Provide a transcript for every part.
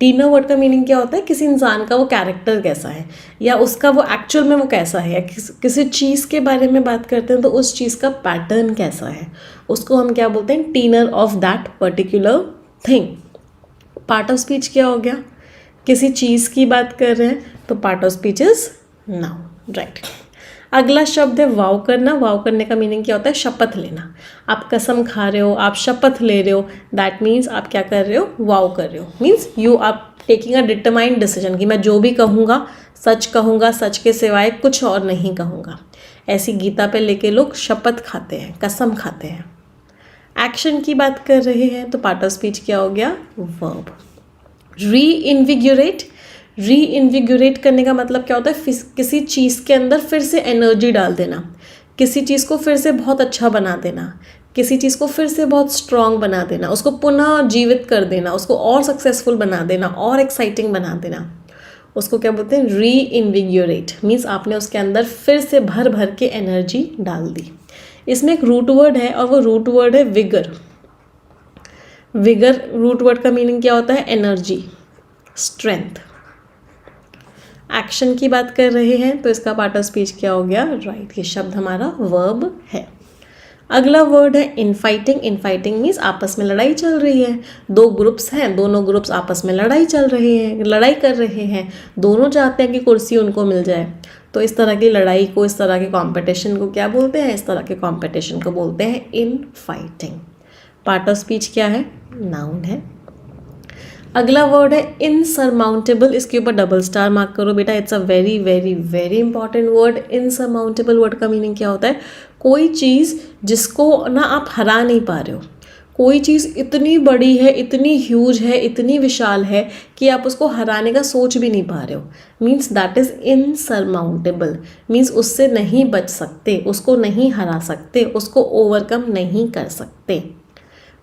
टीनर word का meaning क्या होता है? किसी इंसान का वो कैरेक्टर कैसा है, या उसका वो एक्चुअल में वो कैसा है, या किसी चीज़ के बारे में बात करते हैं तो उस चीज़ का पैटर्न कैसा है, उसको हम क्या बोलते हैं? Tenor of that particular thing. Part of speech क्या हो गया? किसी चीज़ की बात कर रहे हैं तो part of speech is noun, right. अगला शब्द है वाव करना। वाव करने का मीनिंग क्या होता है? शपथ लेना। आप कसम खा रहे हो, आप शपथ ले रहे हो, दैट मीन्स आप क्या कर रहे हो? वाव कर रहे हो। Means you are taking a determined decision कि मैं जो भी कहूँगा कहूँगा, सच के सिवाय कुछ और नहीं कहूँगा। ऐसी गीता पे लेके लोग शपथ खाते हैं, कसम खाते हैं। एक्शन की बात कर रहे हैं तो पार्ट ऑफ स्पीच क्या हो गया? वर्ब। री इन्विगोरेट करने का मतलब क्या होता है? किसी चीज़ के अंदर फिर से एनर्जी डाल देना, किसी चीज़ को फिर से बहुत अच्छा बना देना, किसी चीज़ को फिर से बहुत स्ट्रॉन्ग बना देना, उसको पुनः जीवित कर देना, उसको और सक्सेसफुल बना देना, और एक्साइटिंग बना देना, उसको क्या बोलते हैं? री इन्विगोरेट। मीन्स आपने उसके अंदर फिर से भर भर के एनर्जी डाल दी। इसमें एक रूट वर्ड है और वो रूट वर्ड है विगर। विगर रूट वर्ड का मीनिंग क्या होता है? Energy, strength. एक्शन की बात कर रहे हैं तो इसका पार्ट ऑफ स्पीच क्या हो गया? राइट। ये शब्द हमारा वर्ब है। अगला वर्ड है इनफाइटिंग। इनफाइटिंग मीन्स आपस में लड़ाई चल रही है। दो ग्रुप्स हैं, दोनों ग्रुप्स आपस में लड़ाई कर रहे हैं, दोनों चाहते हैं कि कुर्सी उनको मिल जाए। तो इस तरह की लड़ाई को, इस तरह के कॉम्पिटिशन को क्या बोलते हैं? इस तरह के कॉम्पिटिशन को बोलते हैं इनफाइटिंग। पार्ट ऑफ स्पीच क्या है? नाउन है। अगला वर्ड है इनसरमाउंटेबल। इसके ऊपर डबल स्टार मार्क करो बेटा, it's a very very very important word. Insurmountable word का मीनिंग क्या होता है? कोई चीज़ जिसको ना आप हरा नहीं पा रहे हो, कोई चीज़ इतनी बड़ी है, इतनी ह्यूज है, इतनी विशाल है कि आप उसको हराने का सोच भी नहीं पा रहे हो। Means that is insurmountable. Means उससे नहीं बच सकते, उसको नहीं हरा सकते, उसको ओवरकम नहीं कर सकते।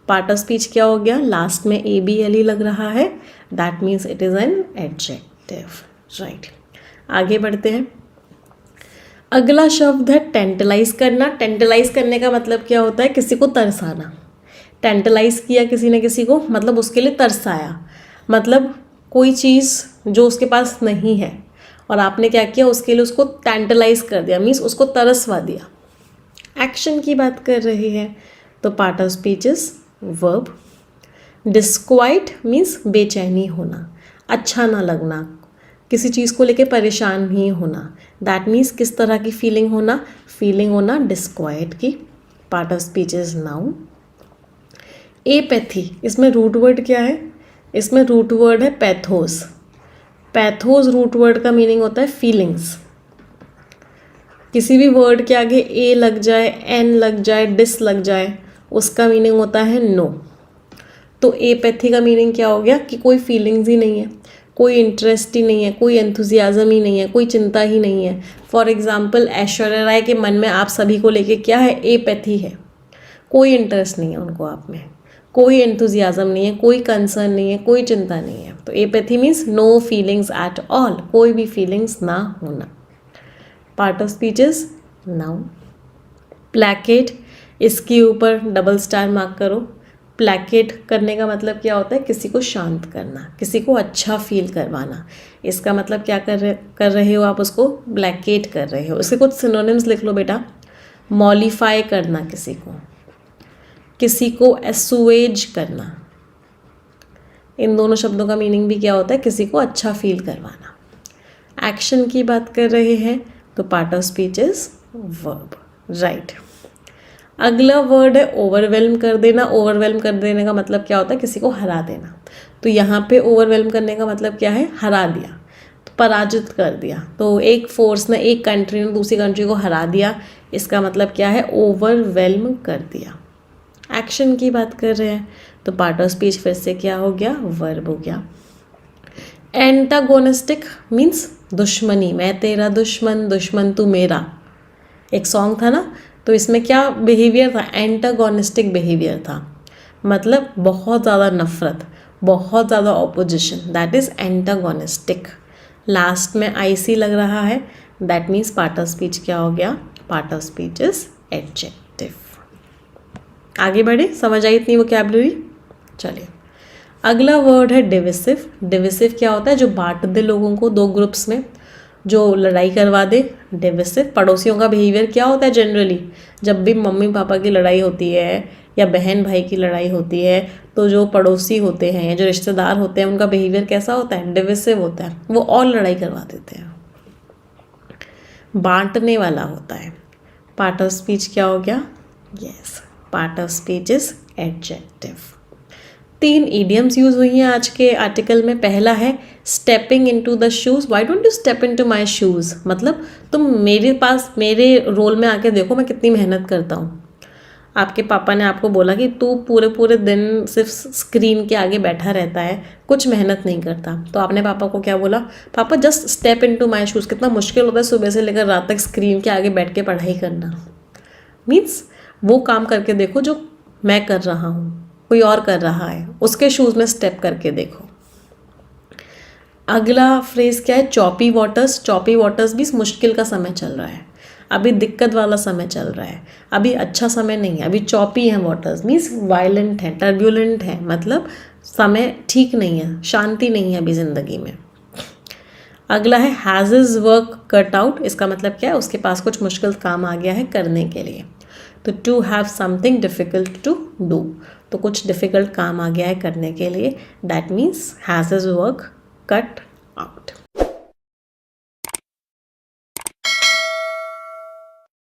पार्ट ऑफ स्पीच क्या हो गया? लास्ट में ABLE लग रहा है, that means it is an adjective, right. आगे बढ़ते हैं। अगला शब्द है टेंटलाइज करना। टेंटलाइज करने का मतलब क्या होता है? किसी को तरसाना। टेंटलाइज किया किसी ने किसी को, मतलब उसके लिए तरसाया, मतलब कोई चीज़ जो उसके पास नहीं है और आपने क्या किया? उसके लिए उसको टेंटलाइज कर दिया, मीन्स उसको तरसवा दिया। एक्शन की बात कर रही है तो part of speech is verb. Disquiet means बेचैनी होना, अच्छा ना लगना, किसी चीज़ को लेके परेशान ही होना। दैट मीन्स किस तरह की फीलिंग होना डिस्क्वाइट की। Part of speech is noun. Apathy, इसमें रूट वर्ड क्या है? इसमें रूट वर्ड है पैथोस। पैथोस रूट वर्ड का मीनिंग होता है फीलिंग्स। किसी भी वर्ड के आगे ए लग जाए, एन लग जाए, डिस लग जाए, उसका मीनिंग होता है नो। तो एपैथी का मीनिंग क्या हो गया? कि कोई फीलिंग्स ही नहीं है, कोई इंटरेस्ट ही नहीं है, कोई एंथुजियाज्म ही नहीं है, कोई चिंता ही नहीं है। फॉर एग्जाम्पल ऐश्वर्या राय के मन में आप सभी को लेके क्या है? एपैथी है, कोई इंटरेस्ट नहीं है उनको आप में, कोई एंथुजियाज्म नहीं है, कोई कंसर्न नहीं है, कोई चिंता नहीं है। तो apathy means no feelings at all, कोई भी फीलिंग्स ना होना। Part of speech is noun. Placate, इसके ऊपर डबल स्टार मार्क करो। प्लैकेट करने का मतलब क्या होता है? किसी को शांत करना, किसी को अच्छा फील करवाना। इसका मतलब क्या कर रहे हो आप? उसको प्लैकेट कर रहे हो। इसके कुछ सिनोनिम्स लिख लो बेटा। मॉलिफाई करना, किसी को एसुएज करना। इन दोनों शब्दों का मीनिंग भी क्या होता है? किसी को अच्छा फील करवाना। एक्शन की बात कर रहे हैं तो part of speech is verb, right. अगला वर्ड है ओवरवेल्म कर देना। ओवरवेल्म कर देने का मतलब क्या होता है? किसी को हरा देना। तो यहाँ पे ओवरवेल्म करने का मतलब क्या है? हरा दिया, तो पराजित कर दिया। तो एक फोर्स ने, एक कंट्री ने दूसरी कंट्री को हरा दिया, इसका मतलब क्या है? ओवरवेल्म कर दिया। एक्शन की बात कर रहे हैं तो पार्ट ऑफ स्पीच फिर से क्या हो गया? वर्ब हो गया। एंटागोनिस्टिक मीन्स दुश्मनी, मैं तेरा दुश्मन, दुश्मन तू मेरा। एक सॉन्ग था ना, तो इसमें क्या बिहेवियर था? एंटागोनिस्टिक बिहेवियर था, मतलब बहुत ज़्यादा नफरत, बहुत ज़्यादा opposition, that is antagonistic. Last में IC लग रहा है, that means part of speech क्या हो गया? Part of speech is adjective. आगे बढ़े, समझ आई इतनी वोकैबुलरी? चलिए अगला वर्ड है डिविसिव। डिविसिव क्या होता है? जो बांट दे लोगों को दो ग्रुप्स में, जो लड़ाई करवा दे, डिविसिव। पड़ोसियों का बिहेवियर क्या होता है जनरली? जब भी मम्मी पापा की लड़ाई होती है या बहन भाई की लड़ाई होती है तो जो पड़ोसी होते हैं या जो रिश्तेदार होते हैं उनका बिहेवियर कैसा होता है? डिविसिव होता है। वो और लड़ाई करवा देते हैं, बांटने वाला होता है। पार्ट ऑफ स्पीच क्या हो गया? Yes, part of speech is adjective. 3 idioms use हुई हैं आज के आर्टिकल में। पहला है stepping into the shoes. Why don't you step into my shoes? मतलब तुम मेरे रोल में आके देखो मैं कितनी मेहनत करता हूँ। आपके पापा ने आपको बोला कि तू पूरे पूरे दिन सिर्फ स्क्रीन के आगे बैठा रहता है, कुछ मेहनत नहीं करता, तो आपने पापा को क्या बोला? पापा just step into my shoes. कितना मुश्किल होता है सुबह से लेकर रात तक स्क्रीन के आगे बैठ के पढ़ाई करना। मीन्स वो काम करके देखो जो मैं कर रहा हूँ, कोई और कर रहा है, उसके शूज़ में स्टेप करके देखो। अगला फ्रेज क्या है? Choppy waters. चॉपी वाटर्स भी मुश्किल का समय चल रहा है, अभी दिक्कत वाला समय चल रहा है, अभी अच्छा समय नहीं है, अभी चॉपी है वाटर्स। मीन्स वायलेंट है, टर्ब्यूलेंट है, मतलब समय ठीक नहीं है, शांति नहीं है अभी ज़िंदगी में। अगला है has his work cut out. इसका मतलब क्या है? उसके पास कुछ मुश्किल काम आ गया है करने के लिए। तो to have something difficult to do, तो कुछ डिफ़िकल्ट काम आ गया है करने के लिए, that means has his work cut out.